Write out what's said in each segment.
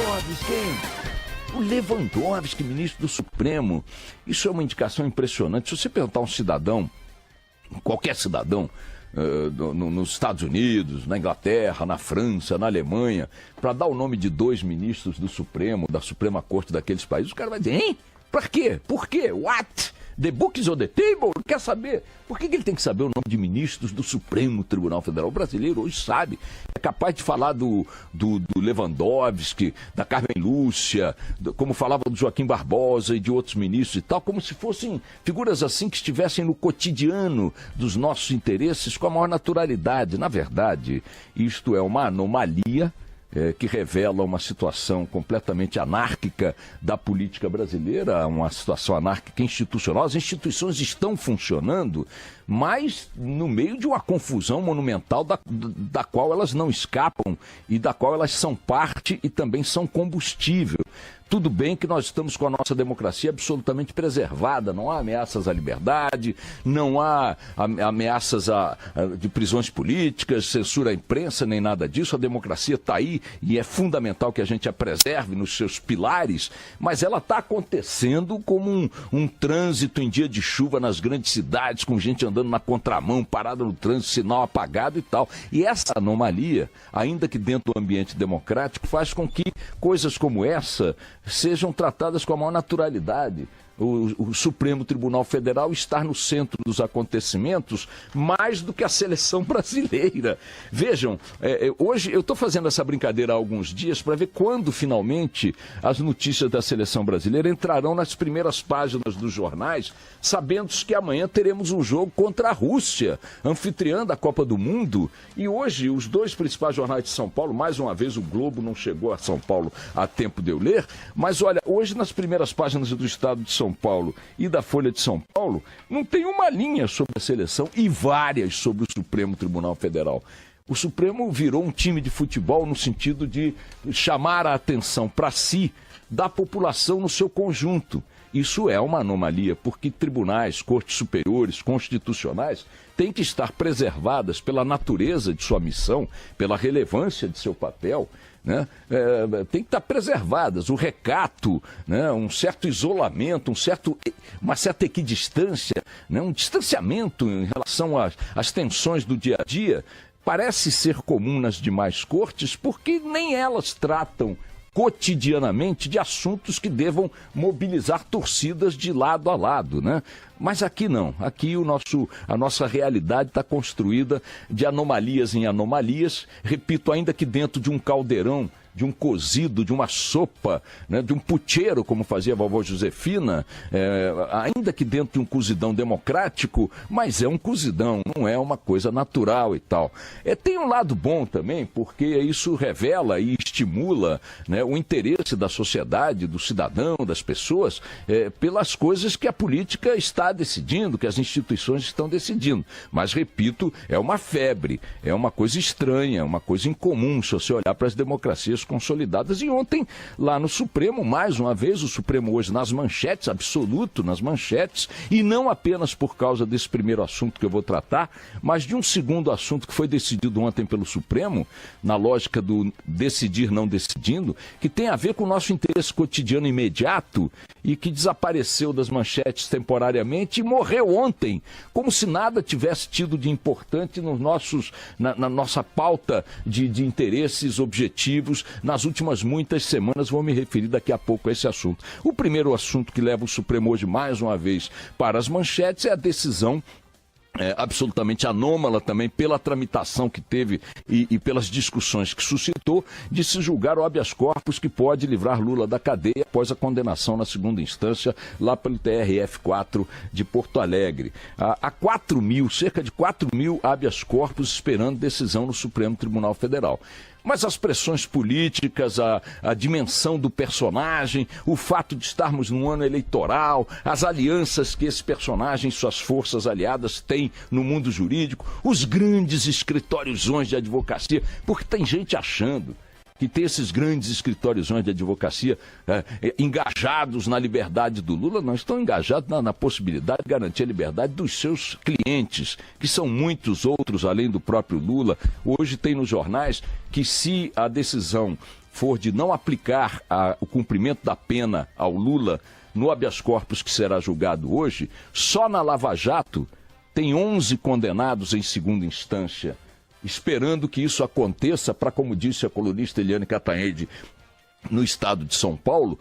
Lewandowski, hein? O Lewandowski, ministro do Supremo. Isso é uma indicação impressionante. Se você perguntar a um cidadão, qualquer cidadão, nos Estados Unidos, na Inglaterra, na França, na Alemanha, para dar o nome de 2 ministros do Supremo, da Suprema Corte daqueles países, o cara vai dizer, hein? Pra quê? Por quê? What? The book is on the table? Quer saber? Por que ele tem que saber o nome de ministros do Supremo Tribunal Federal? O brasileiro hoje sabe. É capaz de falar do Lewandowski, da Carmen Lúcia, como falava do Joaquim Barbosa e de outros ministros e tal, como se fossem figuras assim que estivessem no cotidiano dos nossos interesses com a maior naturalidade. Na verdade, isto é uma anomalia que revela uma situação completamente anárquica da política brasileira, uma situação anárquica institucional. As instituições estão funcionando, mas no meio de uma confusão monumental da qual elas não escapam e da qual elas são parte e também são combustível. Tudo bem que nós estamos com a nossa democracia absolutamente preservada, não há ameaças à liberdade, não há ameaças de prisões políticas, censura à imprensa, nem nada disso. A democracia está aí e é fundamental que a gente a preserve nos seus pilares, mas ela está acontecendo como um trânsito em dia de chuva nas grandes cidades, com gente andando na contramão, parada no trânsito, sinal apagado e tal. E essa anomalia, ainda que dentro do ambiente democrático, faz com que coisas como essa sejam tratadas com a maior naturalidade. O Supremo Tribunal Federal está no centro dos acontecimentos mais do que a seleção brasileira. Vejam, hoje eu estou fazendo essa brincadeira há alguns dias para ver quando finalmente as notícias da seleção brasileira entrarão nas primeiras páginas dos jornais, sabendo que amanhã teremos um jogo contra a Rússia, anfitriã da Copa do Mundo. E hoje os 2 principais jornais de São Paulo, mais uma vez o Globo não chegou a São Paulo a tempo de eu ler, mas olha, hoje nas primeiras páginas do Estado de São Paulo e da Folha de São Paulo, não tem uma linha sobre a seleção e várias sobre o Supremo Tribunal Federal. O Supremo virou um time de futebol no sentido de chamar a atenção para si da população no seu conjunto. Isso é uma anomalia, porque tribunais, cortes superiores, constitucionais, têm que estar preservadas pela natureza de sua missão, pela relevância de seu papel, né? Tem que estar preservadas, o recato, né? Um certo isolamento, uma certa equidistância, né? Um distanciamento em relação às tensões do dia a dia, parece ser comum nas demais cortes, porque nem elas tratam cotidianamente de assuntos que devam mobilizar torcidas de lado a lado, né? Mas aqui não, aqui a nossa realidade está construída de anomalias em anomalias, repito, ainda que dentro de um caldeirão, de um cozido, de uma sopa, né, de um pucheiro, como fazia a vovó Josefina, ainda que dentro de um cozidão democrático, mas é um cozidão, não é uma coisa natural e tal. Tem um lado bom também, porque isso revela e estimula, né, o interesse da sociedade, do cidadão, das pessoas, pelas coisas que a política está decidindo, que as instituições estão decidindo. Mas, repito, é uma febre, é uma coisa estranha, uma coisa incomum se você olhar para as democracias consolidadas. E ontem, lá no Supremo, mais uma vez, o Supremo hoje nas manchetes, absoluto nas manchetes, e não apenas por causa desse primeiro assunto que eu vou tratar, mas de um segundo assunto que foi decidido ontem pelo Supremo, na lógica do decidir não decidindo, que tem a ver com o nosso interesse cotidiano imediato e que desapareceu das manchetes temporariamente e morreu ontem, como se nada tivesse tido de importante na nossa pauta de interesses, objetivos. Nas últimas muitas semanas, vou me referir daqui a pouco a esse assunto. O primeiro assunto que leva o Supremo hoje, mais uma vez, para as manchetes é a decisão absolutamente anômala também pela tramitação que teve e pelas discussões que suscitou, de se julgar o habeas corpus que pode livrar Lula da cadeia após a condenação na segunda instância lá pelo TRF4 de Porto Alegre. Há cerca de 4 mil habeas corpus esperando decisão no Supremo Tribunal Federal. Mas as pressões políticas, a dimensão do personagem, o fato de estarmos num ano eleitoral, as alianças que esse personagem e suas forças aliadas têm no mundo jurídico, os grandes escritóriozões de advocacia, porque tem gente achando que tem esses grandes escritóriozões de advocacia engajados na liberdade do Lula, não, estão engajados na possibilidade de garantir a liberdade dos seus clientes, que são muitos outros além do próprio Lula. Hoje tem nos jornais que se a decisão for de não aplicar o cumprimento da pena ao Lula no habeas corpus que será julgado hoje, só na Lava Jato tem 11 condenados em segunda instância, esperando que isso aconteça para, como disse a colunista Eliane Cantanhede, no estado de São Paulo,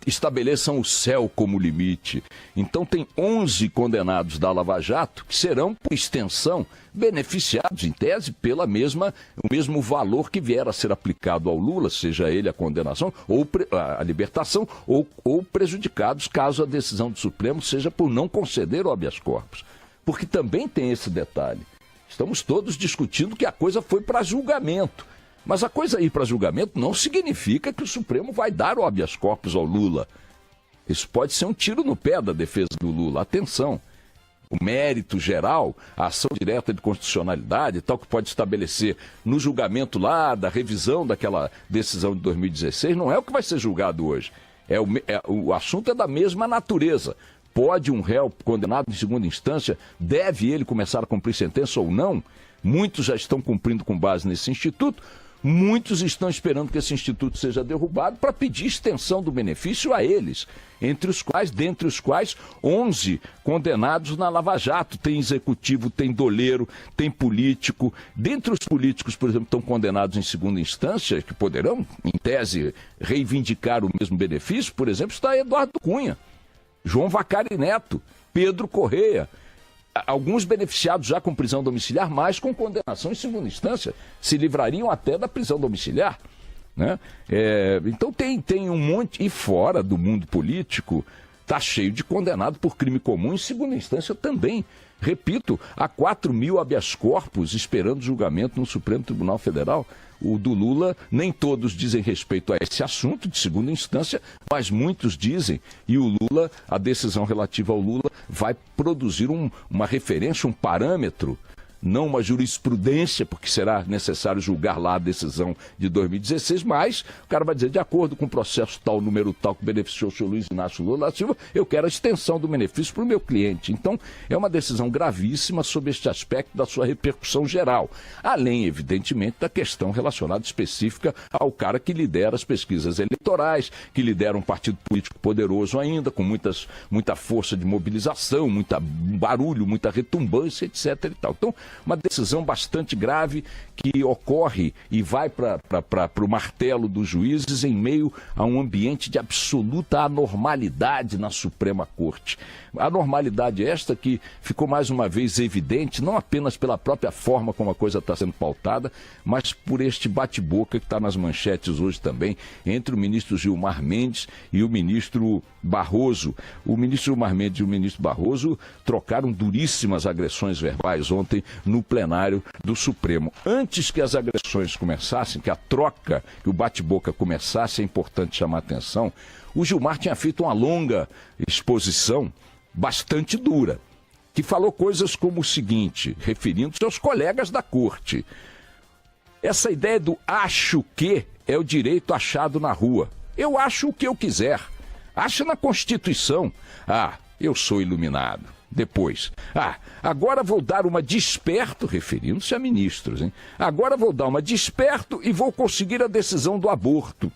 estabeleçam o céu como limite. Então tem 11 condenados da Lava Jato que serão, por extensão, beneficiados, em tese, o mesmo valor que vier a ser aplicado ao Lula, seja ele a condenação, ou a libertação, ou prejudicados caso a decisão do Supremo seja por não conceder o habeas corpus. Porque também tem esse detalhe. Estamos todos discutindo que a coisa foi para julgamento. Mas a coisa ir para julgamento não significa que o Supremo vai dar o habeas corpus ao Lula. Isso pode ser um tiro no pé da defesa do Lula. Atenção, o mérito geral, a ação direta de constitucionalidade, tal que pode estabelecer no julgamento lá da revisão daquela decisão de 2016, não é o que vai ser julgado hoje. O assunto é da mesma natureza. Pode um réu condenado em segunda instância, deve ele começar a cumprir sentença ou não? Muitos já estão cumprindo com base nesse instituto. Muitos estão esperando que esse instituto seja derrubado para pedir extensão do benefício a eles, dentre os quais 11 condenados na Lava Jato. Tem executivo, tem doleiro, tem político. Dentre os políticos, por exemplo, estão condenados em segunda instância, que poderão, em tese, reivindicar o mesmo benefício, por exemplo, está Eduardo Cunha, João Vacari Neto, Pedro Correia. Alguns beneficiados já com prisão domiciliar, mas com condenação em segunda instância, se livrariam até da prisão domiciliar, né? Então tem um monte, e fora do mundo político, está cheio de condenado por crime comum em segunda instância também. Repito, há 4.000 habeas corpus esperando julgamento no Supremo Tribunal Federal. O do Lula, nem todos dizem respeito a esse assunto de segunda instância, mas muitos dizem. E o Lula, a decisão relativa ao Lula, vai produzir uma referência, um parâmetro, não uma jurisprudência, porque será necessário julgar lá a decisão de 2016, mas o cara vai dizer, de acordo com o processo tal, número tal, que beneficiou o senhor Luiz Inácio Lula da Silva, eu quero a extensão do benefício para o meu cliente. Então, é uma decisão gravíssima sob este aspecto da sua repercussão geral. Além, evidentemente, da questão relacionada específica ao cara que lidera as pesquisas eleitorais, que lidera um partido político poderoso ainda, com muita força de mobilização, muito barulho, muita retumbância, etc. e tal. Então, uma decisão bastante grave que ocorre e vai para o martelo dos juízes em meio a um ambiente de absoluta anormalidade na Suprema Corte. Anormalidade esta que ficou mais uma vez evidente, não apenas pela própria forma como a coisa está sendo pautada, mas por este bate-boca que está nas manchetes hoje também, entre o ministro Gilmar Mendes e o ministro Barroso. O ministro Gilmar Mendes e o ministro Barroso trocaram duríssimas agressões verbais ontem no plenário do Supremo. Antes que as agressões começassem, que a troca, que o bate-boca começasse, é importante chamar a atenção, o Gilmar tinha feito uma longa exposição bastante dura, que falou coisas como o seguinte, referindo-se aos colegas da corte. Essa ideia do acho que é o direito achado na rua. Eu acho o que eu quiser. Acha na Constituição. Eu sou iluminado. Depois, agora vou dar uma de esperto, referindo-se a ministros, hein? Agora vou dar uma de esperto e vou conseguir a decisão do aborto.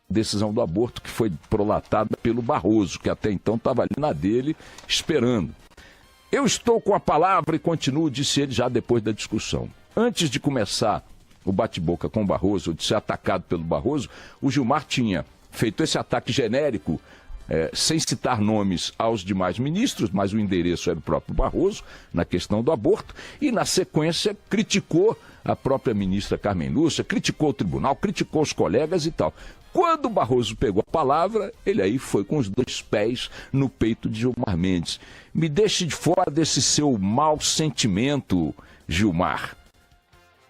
Decisão do aborto que foi prolatada pelo Barroso, que até então estava ali na dele, esperando. Eu estou com a palavra e continuo, disse ele já depois da discussão. Antes de começar o bate-boca com o Barroso, de ser atacado pelo Barroso, o Gilmar tinha feito esse ataque genérico, sem citar nomes aos demais ministros, mas o endereço era o próprio Barroso, na questão do aborto, e na sequência criticou a própria ministra Carmen Lúcia, criticou o tribunal, criticou os colegas e tal. Quando o Barroso pegou a palavra, ele aí foi com os 2 pés no peito de Gilmar Mendes. Me deixe de fora desse seu mau sentimento, Gilmar.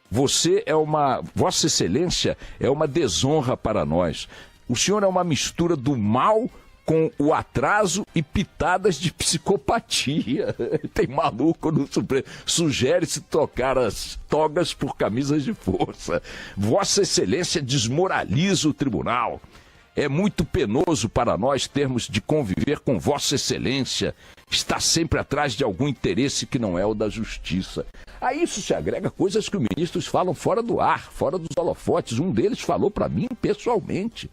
Vossa Excelência é uma desonra para nós. O senhor é uma mistura do mal com o atraso e pitadas de psicopatia. Tem maluco no Supremo. Sugere-se trocar as togas por camisas de força. Vossa Excelência desmoraliza o tribunal. É muito penoso para nós termos de conviver com Vossa Excelência. Está sempre atrás de algum interesse que não é o da justiça. A isso se agrega coisas que os ministros falam fora do ar, fora dos holofotes. Um deles falou para mim pessoalmente.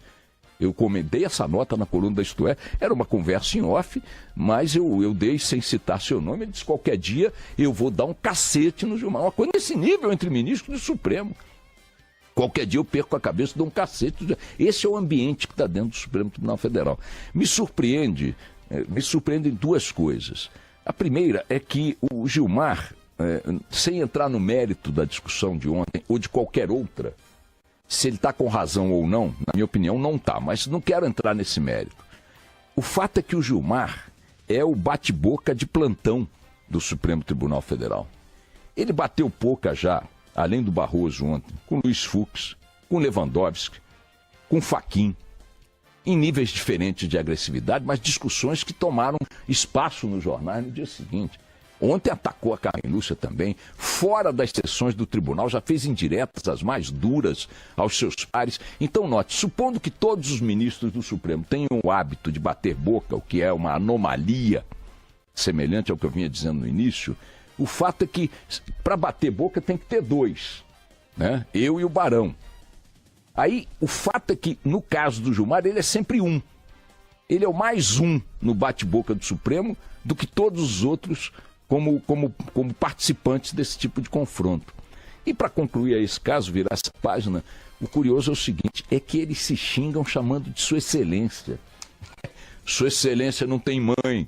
Eu comentei essa nota na coluna da Isto É, era uma conversa em off, mas eu dei sem citar seu nome. Ele disse: qualquer dia eu vou dar um cacete no Gilmar. Uma coisa nesse nível entre ministro do Supremo. Qualquer dia eu perco a cabeça e dou um cacete. Esse é o ambiente que está dentro do Supremo Tribunal Federal. Me surpreendem duas coisas. A primeira é que o Gilmar, sem entrar no mérito da discussão de ontem ou de qualquer outra, se ele está com razão ou não, na minha opinião, não está, mas não quero entrar nesse mérito. O fato é que o Gilmar é o bate-boca de plantão do Supremo Tribunal Federal. Ele bateu boca já, além do Barroso ontem, com Luiz Fux, com Lewandowski, com Fachin, em níveis diferentes de agressividade, mas discussões que tomaram espaço nos jornais no dia seguinte. Ontem atacou a Carmen Lúcia também, fora das sessões do tribunal, já fez indiretas as mais duras aos seus pares. Então, note, supondo que todos os ministros do Supremo tenham o hábito de bater boca, o que é uma anomalia semelhante ao que eu vinha dizendo no início, o fato é que para bater boca tem que ter dois, né? Eu e o Barão. Aí, o fato é que, no caso do Gilmar, ele é sempre um. Ele é o mais um no bate-boca do Supremo do que todos os outros como participantes desse tipo de confronto. E para concluir esse caso, virar essa página, o curioso é o seguinte, é que eles se xingam chamando de Sua Excelência. Sua Excelência não tem mãe.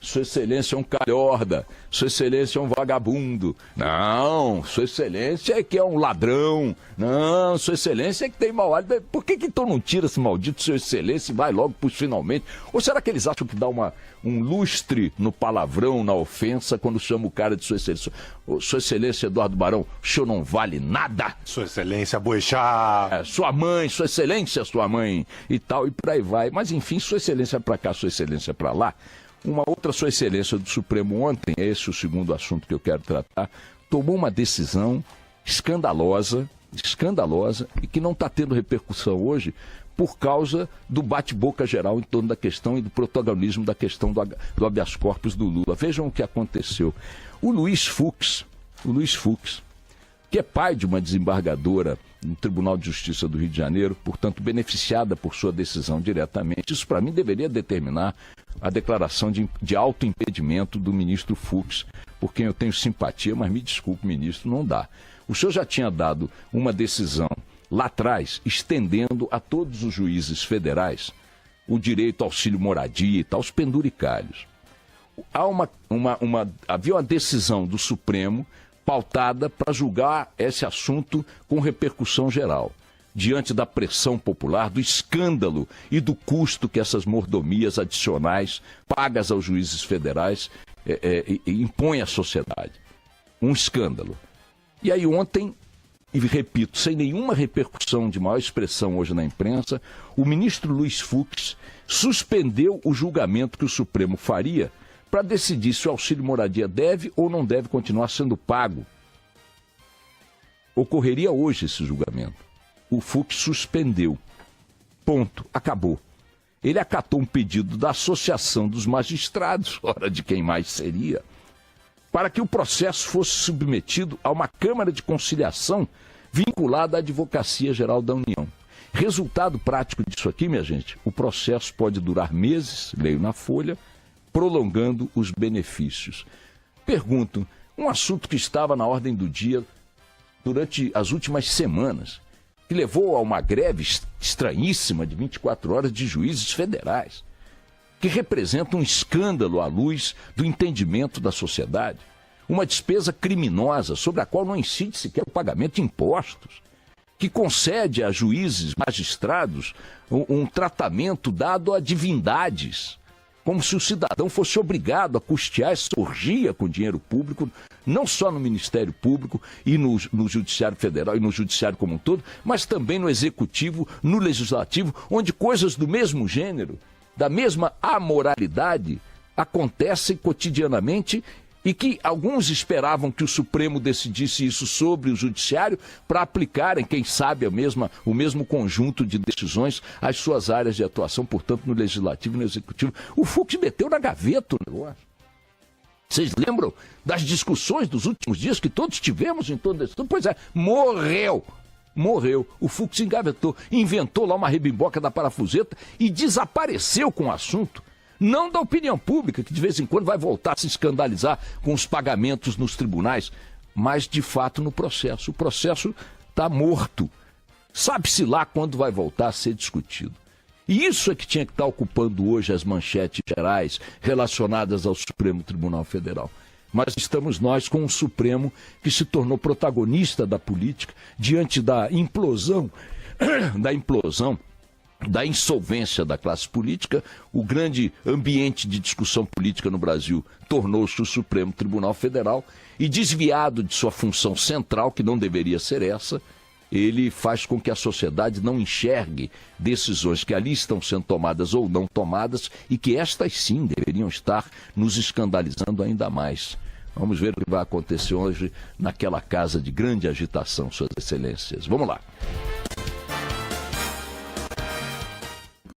Sua Excelência é um calhorda, Sua Excelência é um vagabundo. Não, Sua Excelência é que é um ladrão. Não, Sua Excelência é que tem mau hálito. Por que então não tira esse maldito Sua Excelência e vai logo para os finalmente? Ou será que eles acham que dá um lustre no palavrão, na ofensa, quando chama o cara de Sua Excelência? Sua Excelência Eduardo Barão, o senhor não vale nada. Sua Excelência Boechat. Sua mãe, Sua Excelência, sua mãe e tal, e por aí vai. Mas enfim, Sua Excelência para cá, Sua Excelência para lá. Uma outra Sua Excelência do Supremo ontem, esse é o segundo assunto que eu quero tratar, tomou uma decisão escandalosa e que não está tendo repercussão hoje por causa do bate-boca geral em torno da questão e do protagonismo da questão do habeas corpus do Lula. Vejam o que aconteceu. O Luiz Fux, que é pai de uma desembargadora no Tribunal de Justiça do Rio de Janeiro, portanto beneficiada por sua decisão diretamente, isso para mim deveria determinar a declaração de autoimpedimento do ministro Fux, por quem eu tenho simpatia, mas me desculpe, ministro, não dá. O senhor já tinha dado uma decisão lá atrás, estendendo a todos os juízes federais o direito ao auxílio moradia e tal, os penduricalhos. Havia uma decisão do Supremo pautada para julgar esse assunto com repercussão geral, diante da pressão popular, do escândalo e do custo que essas mordomias adicionais pagas aos juízes federais impõem à sociedade. Um escândalo. E aí ontem, e repito, sem nenhuma repercussão de maior expressão hoje na imprensa, o ministro Luiz Fux suspendeu o julgamento que o Supremo faria para decidir se o auxílio moradia deve ou não deve continuar sendo pago. Ocorreria hoje esse julgamento. O Fux suspendeu. Ponto. Acabou. Ele acatou um pedido da Associação dos Magistrados, ora de quem mais seria, para que o processo fosse submetido a uma Câmara de Conciliação vinculada à Advocacia Geral da União. Resultado prático disso aqui, minha gente, o processo pode durar meses, leio na Folha, prolongando os benefícios. Pergunto, um assunto que estava na ordem do dia durante as últimas semanas, que levou a uma greve estranhíssima de 24 horas de juízes federais, que representa um escândalo à luz do entendimento da sociedade, uma despesa criminosa sobre a qual não incide sequer o pagamento de impostos, que concede a juízes, magistrados, um tratamento dado a divindades, como se o cidadão fosse obrigado a custear essa orgia com dinheiro público, não só no Ministério Público e no Judiciário Federal e no Judiciário como um todo, mas também no Executivo, no Legislativo, onde coisas do mesmo gênero, da mesma amoralidade, acontecem cotidianamente E que alguns esperavam que o Supremo decidisse isso sobre o Judiciário para aplicarem, quem sabe, o mesmo conjunto de decisões às suas áreas de atuação, portanto, no Legislativo e no Executivo. O Fux meteu na gaveta o negócio. Vocês lembram das discussões dos últimos dias que todos tivemos em todo esse tempo? Pois é, morreu. O Fux engavetou, inventou lá uma rebimboca da parafuseta e desapareceu com o assunto. Não da opinião pública, que de vez em quando vai voltar a se escandalizar com os pagamentos nos tribunais, mas de fato no processo. O processo está morto. Sabe-se lá quando vai voltar a ser discutido. E isso é que tinha que estar ocupando hoje as manchetes gerais relacionadas ao Supremo Tribunal Federal. Mas estamos nós com um Supremo que se tornou protagonista da política diante da implosão, da insolvência da classe política. O grande ambiente de discussão política no Brasil tornou-se o Supremo Tribunal Federal e, desviado de sua função central, que não deveria ser essa, ele faz com que a sociedade não enxergue decisões que ali estão sendo tomadas ou não tomadas e que estas sim deveriam estar nos escandalizando ainda mais. Vamos ver o que vai acontecer hoje naquela casa de grande agitação, Suas Excelências. Vamos lá.